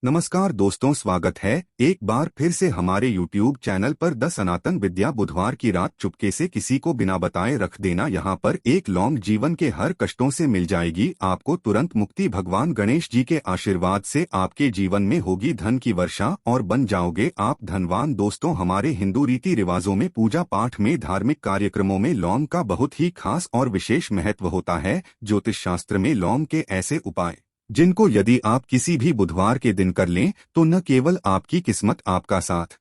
नमस्कार दोस्तों, स्वागत है एक बार फिर से हमारे YouTube चैनल पर द सनातन विद्या। बुधवार की रात चुपके से किसी को बिना बताए रख देना। यहाँ पर एक लौंग जीवन के हर कष्टों से मिल जाएगी आपको तुरंत मुक्ति। भगवान गणेश जी के आशीर्वाद से आपके जीवन में होगी धन की वर्षा और बन जाओगे आप धनवान। दोस्तों, हमारे हिंदू रीति रिवाजों में पूजा पाठ में धार्मिक कार्यक्रमों में लौंग का बहुत ही खास और विशेष महत्व होता है। ज्योतिष शास्त्र में लौंग के ऐसे उपाय जिनको यदि आप किसी भी बुधवार के दिन कर लें तो न केवल आपकी किस्मत आपका साथ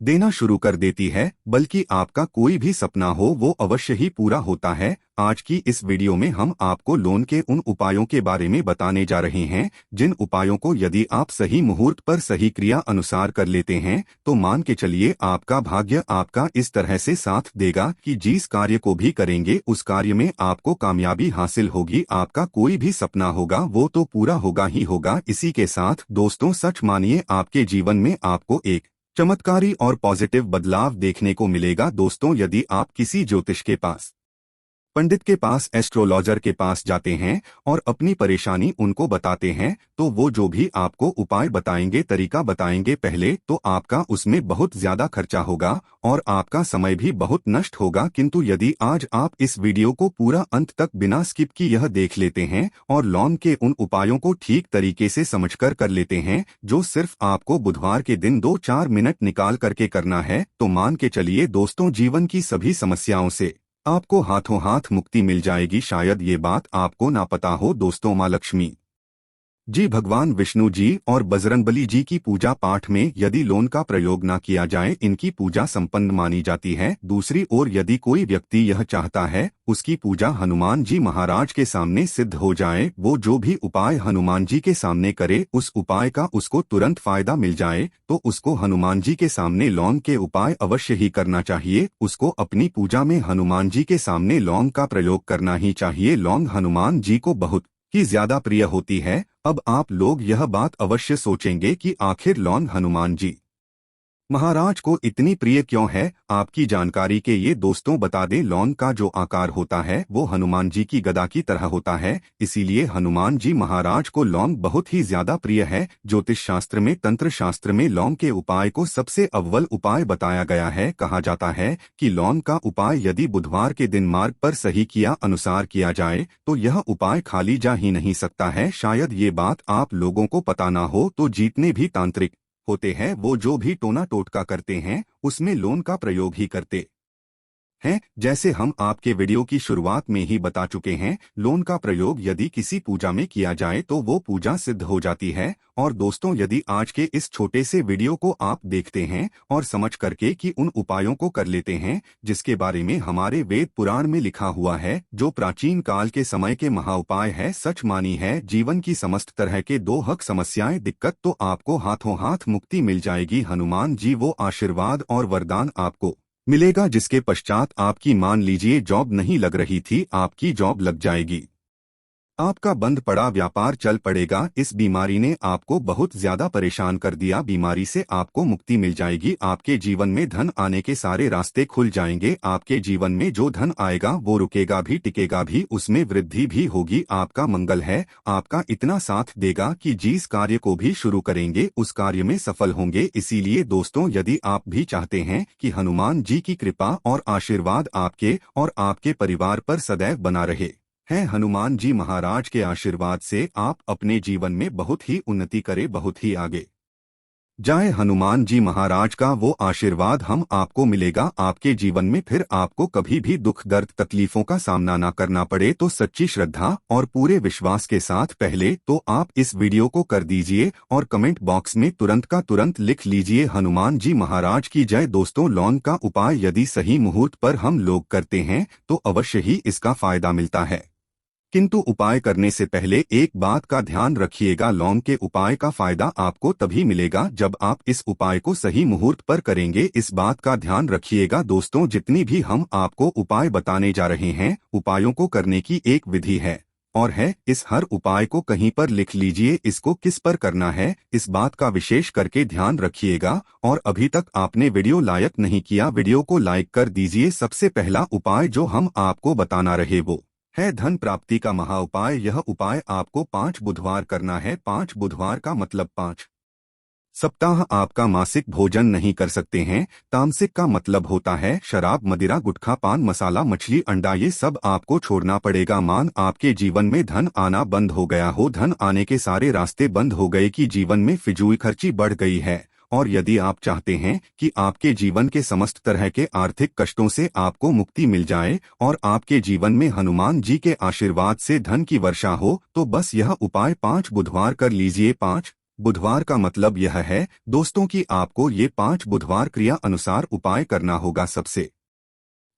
देना शुरू कर देती है, बल्कि आपका कोई भी सपना हो वो अवश्य ही पूरा होता है। आज की इस वीडियो में हम आपको लोन के उन उपायों के बारे में बताने जा रहे हैं जिन उपायों को यदि आप सही मुहूर्त पर सही क्रिया अनुसार कर लेते हैं तो मान के चलिए आपका भाग्य आपका इस तरह से साथ देगा कि जिस कार्य को भी करेंगे उस कार्य में आपको कामयाबी हासिल होगी। आपका कोई भी सपना होगा वो तो पूरा होगा ही होगा। इसी के साथ दोस्तों, सच मानिए आपके जीवन में आपको एक चमत्कारी और पॉजिटिव बदलाव देखने को मिलेगा। दोस्तों, यदि आप किसी ज्योतिष के पास, पंडित के पास, एस्ट्रोलॉजर के पास जाते हैं और अपनी परेशानी उनको बताते हैं तो वो जो भी आपको उपाय बताएंगे, तरीका बताएंगे, पहले तो आपका उसमें बहुत ज्यादा खर्चा होगा और आपका समय भी बहुत नष्ट होगा। किंतु यदि आज आप इस वीडियो को पूरा अंत तक बिना स्किप की यह देख लेते हैं और लौंग के उन उपायों को ठीक तरीके से समझकर कर लेते हैं जो सिर्फ आपको बुधवार के दिन 2-4 मिनट निकाल करके करना है, तो मान के चलिए दोस्तों, जीवन की सभी समस्याओं से आपको हाथों हाथ मुक्ति मिल जाएगी। शायद ये बात आपको ना पता हो दोस्तों, माँ लक्ष्मी जी, भगवान विष्णु जी और बजरंगबली जी की पूजा पाठ में यदि लोन का प्रयोग न किया जाए इनकी पूजा संपन्न मानी जाती है। दूसरी ओर यदि कोई व्यक्ति यह चाहता है उसकी पूजा हनुमान जी महाराज के सामने सिद्ध हो जाए, वो जो भी उपाय हनुमान जी के सामने करे उस उपाय का उसको तुरंत फायदा मिल जाए, तो उसको हनुमान जी के सामने लौंग के उपाय अवश्य ही करना चाहिए। उसको अपनी पूजा में हनुमान जी के सामने लौंग का प्रयोग करना ही चाहिए। लौंग हनुमान जी को बहुत ही ज्यादा प्रिय होती है। अब आप लोग यह बात अवश्य सोचेंगे कि आखिर लौंग हनुमान जी महाराज को इतनी प्रिय क्यों है। आपकी जानकारी के ये दोस्तों बता दें, लौंग का जो आकार होता है वो हनुमान जी की गदा की तरह होता है, इसीलिए हनुमान जी महाराज को लौंग बहुत ही ज्यादा प्रिय है। ज्योतिष शास्त्र में, तंत्र शास्त्र में लौंग के उपाय को सबसे अव्वल उपाय बताया गया है। कहा जाता है कि लौंग का उपाय यदि बुधवार के दिन मार्ग पर सही किया अनुसार किया जाए तो यह उपाय खाली जा ही नहीं सकता है। शायद ये बात आप लोगों को पता ना हो, तो जितने भी तांत्रिक होते हैं वो जो भी टोना टोटका करते हैं उसमें लोन का प्रयोग ही करते हैं। जैसे हम आपके वीडियो की शुरुआत में ही बता चुके हैं, लोन का प्रयोग यदि किसी पूजा में किया जाए तो वो पूजा सिद्ध हो जाती है। और दोस्तों, यदि आज के इस छोटे से वीडियो को आप देखते हैं और समझ करके कि उन उपायों को कर लेते हैं जिसके बारे में हमारे वेद पुराण में लिखा हुआ है, जो प्राचीन काल के समय के महा उपाय है, सच मानी है जीवन की समस्त तरह के दो हक समस्याएं दिक्कत, तो आपको हाथों हाथ मुक्ति मिल जाएगी। हनुमान जी वो आशीर्वाद और वरदान आपको मिलेगा जिसके पश्चात आपकी, मान लीजिए जॉब नहीं लग रही थी, आपकी जॉब लग जाएगी। आपका बंद पड़ा व्यापार चल पड़ेगा। इस बीमारी ने आपको बहुत ज्यादा परेशान कर दिया, बीमारी से आपको मुक्ति मिल जाएगी। आपके जीवन में धन आने के सारे रास्ते खुल जाएंगे। आपके जीवन में जो धन आएगा वो रुकेगा भी, टिकेगा भी, उसमें वृद्धि भी होगी। आपका मंगल है, आपका इतना साथ देगा कि जिस कार्य को भी शुरू करेंगे उस कार्य में सफल होंगे। इसीलिए दोस्तों, यदि आप भी चाहते हैं कि हनुमान जी की कृपा और आशीर्वाद आपके और आपके परिवार पर सदैव बना रहे हैं, हनुमान जी महाराज के आशीर्वाद से आप अपने जीवन में बहुत ही उन्नति करें, बहुत ही आगे जाए, हनुमान जी महाराज का वो आशीर्वाद हम आपको मिलेगा आपके जीवन में, फिर आपको कभी भी दुख दर्द तकलीफों का सामना ना करना पड़े। तो सच्ची श्रद्धा और पूरे विश्वास के साथ पहले तो आप इस वीडियो को कर दीजिए और कमेंट बॉक्स में तुरंत का तुरंत लिख लीजिए, हनुमान जी महाराज की जय। दोस्तों, लौंग का उपाय यदि सही मुहूर्त पर हम लोग करते हैं तो अवश्य ही इसका फायदा मिलता है। किंतु उपाय करने से पहले एक बात का ध्यान रखिएगा, लौंग के उपाय का फायदा आपको तभी मिलेगा जब आप इस उपाय को सही मुहूर्त पर करेंगे। इस बात का ध्यान रखिएगा दोस्तों, जितनी भी हम आपको उपाय बताने जा रहे हैं, उपायों को करने की एक विधि है और है। इस हर उपाय को कहीं पर लिख लीजिए, इसको किस पर करना है इस बात का विशेष करके ध्यान रखिएगा। और अभी तक आपने वीडियो लाइक नहीं किया, वीडियो को लाइक कर दीजिए। सबसे पहला उपाय जो हम आपको बताना रहे वो है धन प्राप्ति का महा उपाय। यह उपाय आपको 5 बुधवार करना है। 5 बुधवार का मतलब 5 सप्ताह आपका मासिक भोजन नहीं कर सकते हैं। तामसिक का मतलब होता है शराब, मदिरा, गुटखा, पान मसाला, मछली, अंडा, ये सब आपको छोड़ना पड़ेगा। मान आपके जीवन में धन आना बंद हो गया हो, धन आने के सारे रास्ते बंद हो गए कि जीवन में फिजूल खर्ची बढ़ गई है, और यदि आप चाहते हैं कि आपके जीवन के समस्त तरह के आर्थिक कष्टों से आपको मुक्ति मिल जाए और आपके जीवन में हनुमान जी के आशीर्वाद से धन की वर्षा हो, तो बस यह उपाय 5 बुधवार कर लीजिए। 5 बुधवार का मतलब यह है दोस्तों कि आपको ये 5 बुधवार क्रिया अनुसार उपाय करना होगा। सबसे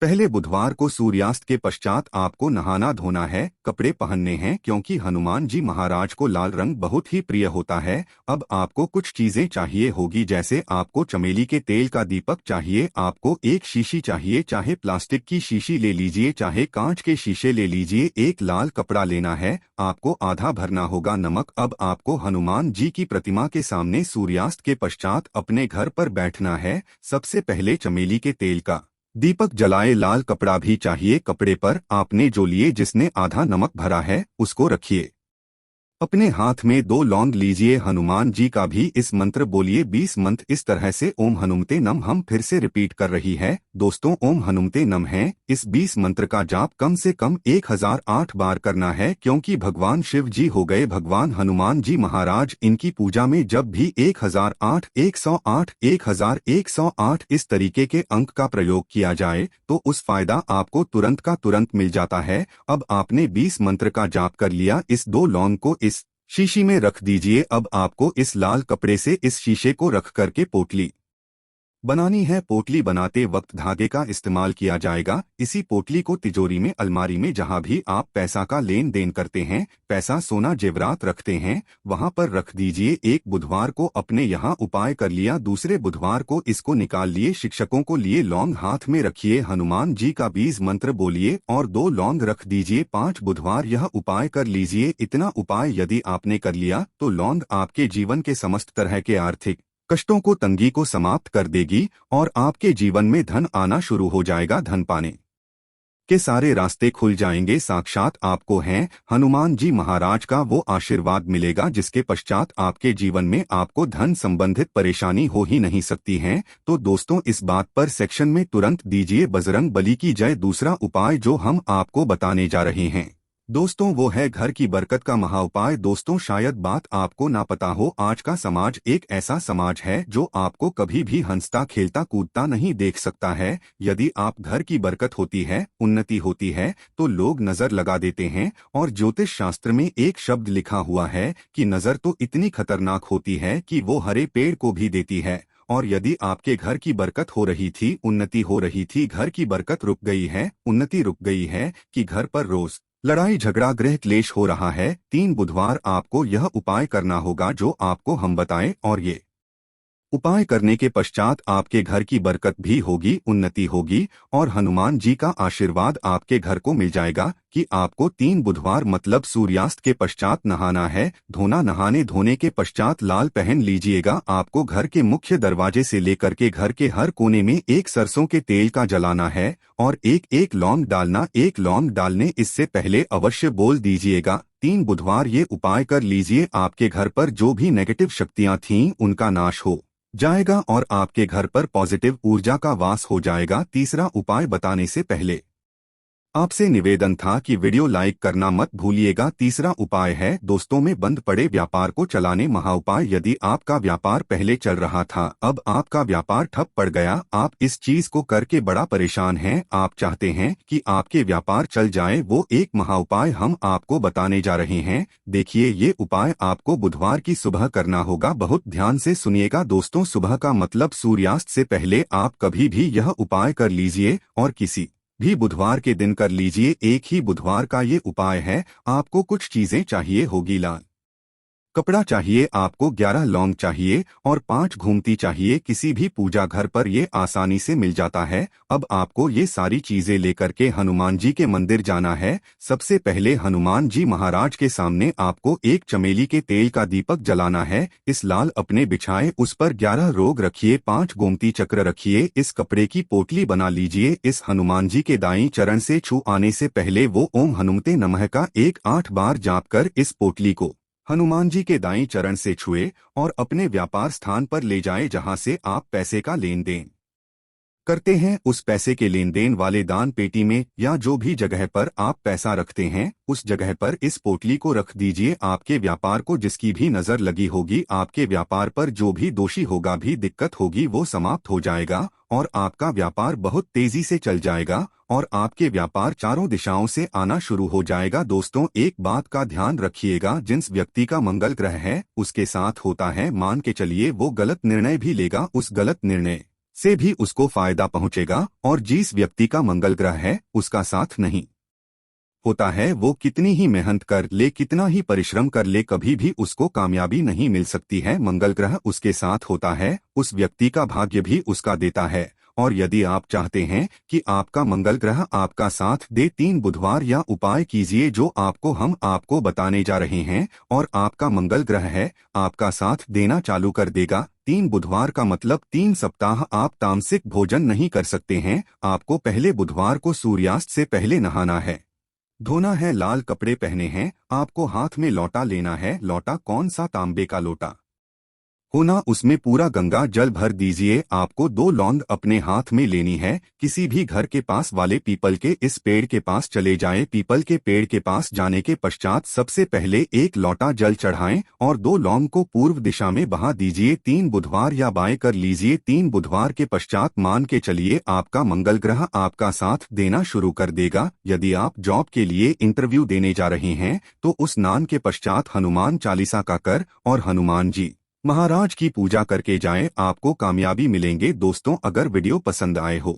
पहले बुधवार को सूर्यास्त के पश्चात आपको नहाना धोना है, कपड़े पहनने हैं, क्योंकि हनुमान जी महाराज को लाल रंग बहुत ही प्रिय होता है। अब आपको कुछ चीजें चाहिए होगी, जैसे आपको चमेली के तेल का दीपक चाहिए, आपको एक शीशी चाहिए, चाहे प्लास्टिक की शीशी ले लीजिए चाहे कांच के शीशे ले लीजिए, एक लाल कपड़ा लेना है, आपको आधा भरना होगा नमक। अब आपको हनुमान जी की प्रतिमा के सामने सूर्यास्त के पश्चात अपने घर पर बैठना है। सबसे पहले चमेली के तेल का दीपक जलाए, लाल कपड़ा भी चाहिए, कपड़े पर आपने जो लिए जिसने आधा नमक भरा है उसको रखिए। अपने हाथ में 2 लौंग लीजिए, हनुमान जी का भी इस मंत्र बोलिए 20 मंत्र इस तरह से। ओम हनुमते नम, हम फिर से रिपीट कर रही है दोस्तों, ओम हनुमते नम है। इस 20 मंत्र का जाप कम से कम 1008 बार करना है, क्योंकि भगवान शिव जी हो गए भगवान हनुमान जी महाराज, इनकी पूजा में जब भी 1008, 108, 1108 इस तरीके के अंक का प्रयोग किया जाए तो उस फायदा आपको तुरंत का तुरंत मिल जाता है। अब आपने 20 मंत्र का जाप कर लिया, इस 2 लौंग को इस शीशी में रख दीजिए। अब आपको इस लाल कपड़े से इस शीशे को रख करके पोटली बनानी है। पोटली बनाते वक्त धागे का इस्तेमाल किया जाएगा। इसी पोटली को तिजोरी में, अलमारी में, जहां भी आप पैसा का लेन देन करते हैं, पैसा, सोना, जेवरात रखते हैं, वहां पर रख दीजिए। एक बुधवार को अपने यहाँ उपाय कर लिया, दूसरे बुधवार को इसको निकाल लिए, शिक्षकों को लिए लौंग हाथ में रखिए, हनुमान जी का 20 मंत्र बोलिए और 2 लौंग रख दीजिए। 5 बुधवार यह उपाय कर लीजिए। इतना उपाय यदि आपने कर लिया तो लौंग आपके जीवन के समस्त तरह के आर्थिक कष्टों को, तंगी को समाप्त कर देगी और आपके जीवन में धन आना शुरू हो जाएगा। धन पाने के सारे रास्ते खुल जाएंगे। साक्षात आपको हैं हनुमान जी महाराज का वो आशीर्वाद मिलेगा जिसके पश्चात आपके जीवन में आपको धन संबंधित परेशानी हो ही नहीं सकती है। तो दोस्तों, इस बात पर सेक्शन में तुरंत दीजिए बजरंग बली की जय। दूसरा उपाय जो हम आपको बताने जा रहे हैं दोस्तों, वो है घर की बरकत का महा उपाय। दोस्तों, शायद बात आपको ना पता हो, आज का समाज एक ऐसा समाज है जो आपको कभी भी हंसता खेलता कूदता नहीं देख सकता है। यदि आप घर की बरकत होती है, उन्नति होती है, तो लोग नजर लगा देते हैं। और ज्योतिष शास्त्र में एक शब्द लिखा हुआ है कि नजर तो इतनी खतरनाक होती है कि वो हरे पेड़ को भी देती है। और यदि आपके घर की बरकत हो रही थी, उन्नति हो रही थी, घर की बरकत रुक गई है, उन्नति रुक गई है, कि घर पर रोज लड़ाई झगड़ा गृह क्लेश हो रहा है, 3 बुधवार आपको यह उपाय करना होगा जो आपको हम बताएं। और ये उपाय करने के पश्चात आपके घर की बरकत भी होगी, उन्नति होगी और हनुमान जी का आशीर्वाद आपके घर को मिल जाएगा। कि आपको 3 बुधवार मतलब सूर्यास्त के पश्चात नहाना है, धोना, नहाने धोने के पश्चात लाल पहन लीजिएगा। आपको घर के मुख्य दरवाजे से लेकर के घर के हर कोने में एक सरसों के तेल का जलाना है और एक एक लौंग डालना। एक लौंग डालने इससे पहले अवश्य बोल दीजिएगा 3 बुधवार ये उपाय कर लीजिए, आपके घर पर जो भी नेगेटिव शक्तियां थीं उनका नाश हो जाएगा और आपके घर पर पॉजिटिव ऊर्जा का वास हो जाएगा। तीसरा उपाय बताने से पहले आपसे निवेदन था कि वीडियो लाइक करना मत भूलिएगा। तीसरा उपाय है दोस्तों में बंद पड़े व्यापार को चलाने महा उपाय। यदि आपका व्यापार पहले चल रहा था, अब आपका व्यापार ठप पड़ गया, आप इस चीज को करके बड़ा परेशान हैं, आप चाहते हैं कि आपके व्यापार चल जाए, वो एक महा उपाय हम आपको बताने जा रहे हैं। देखिए, ये उपाय आपको बुधवार की सुबह करना होगा। बहुत ध्यान से सुनिएगा दोस्तों, सुबह का मतलब सूर्यास्त से पहले आप कभी भी यह उपाय कर लीजिए और किसी भी बुधवार के दिन कर लीजिए। एक ही बुधवार का ये उपाय है। आपको कुछ चीजें चाहिए होगी, लाल कपड़ा चाहिए आपको, 11 लौंग चाहिए और 5 घूमती चाहिए। किसी भी पूजा घर पर ये आसानी से मिल जाता है। अब आपको ये सारी चीजें लेकर के हनुमान जी के मंदिर जाना है। सबसे पहले हनुमान जी महाराज के सामने आपको एक चमेली के तेल का दीपक जलाना है। इस लाल अपने बिछाए, उस पर 11 रोग रखिए, 5 गोमती चक्र रखिए, इस कपड़े की पोटली बना लीजिए। इस हनुमान जी के दाईं चरण से छू आने से पहले वो ओम हनुमते नमः का 8 बार जाप कर इस पोटली को हनुमान जी के दाईं चरण से छुए और अपने व्यापार स्थान पर ले जाएं, जहां से आप पैसे का लेन देन करते हैं। उस पैसे के लेन देन वाले दान पेटी में या जो भी जगह पर आप पैसा रखते हैं, उस जगह पर इस पोटली को रख दीजिए। आपके व्यापार को जिसकी भी नजर लगी होगी, आपके व्यापार पर जो भी दोषी होगा, भी दिक्कत होगी, वो समाप्त हो जाएगा और आपका व्यापार बहुत तेजी से चल जाएगा और आपके व्यापार चारों दिशाओं से आना शुरू हो जाएगा। दोस्तों, एक बात का ध्यान रखिएगा, जिस व्यक्ति का मंगल ग्रह है उसके साथ होता है, मान के चलिए वो गलत निर्णय भी लेगा, उस गलत निर्णय से भी उसको फायदा पहुंचेगा। और जिस व्यक्ति का मंगल ग्रह है उसका साथ नहीं होता है, वो कितनी ही मेहनत कर ले, कितना ही परिश्रम कर ले, कभी भी उसको कामयाबी नहीं मिल सकती है। मंगल ग्रह उसके साथ होता है, उस व्यक्ति का भाग्य भी उसका देता है। और यदि आप चाहते हैं कि आपका मंगल ग्रह आपका साथ दे, 3 बुधवार या उपाय कीजिए जो हम आपको बताने जा रहे हैं, और आपका मंगल ग्रह है आपका साथ देना चालू कर देगा। 3 बुधवार का मतलब 3 सप्ताह आप तामसिक भोजन नहीं कर सकते हैं। आपको पहले बुधवार को सूर्यास्त से पहले नहाना है, धोना है, लाल कपड़े पहने हैं, आपको हाथ में लोटा लेना है। लोटा कौन सा, तांबे का लोटा होना, उसमें पूरा गंगा जल भर दीजिए। आपको 2 लौंग अपने हाथ में लेनी है। किसी भी घर के पास वाले पीपल के इस पेड़ के पास चले जाएं। पीपल के पेड़ के पास जाने के पश्चात सबसे पहले 1 लोटा जल चढ़ाएं और 2 लौंग को पूर्व दिशा में बहा दीजिए। 3 बुधवार या बाएं कर लीजिए। 3 बुधवार के पश्चात मान के चलिए आपका मंगल ग्रह आपका साथ देना शुरू कर देगा। यदि आप जॉब के लिए इंटरव्यू देने जा रहे हैं तो उस स्नान के पश्चात हनुमान चालीसा का कर और हनुमान जी महाराज की पूजा करके जाएं, आपको कामयाबी मिलेंगे। दोस्तों, अगर वीडियो पसंद आए हो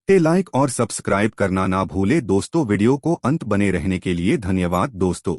तो लाइक और सब्सक्राइब करना ना भूले। दोस्तों, वीडियो को अंत बने रहने के लिए धन्यवाद दोस्तों।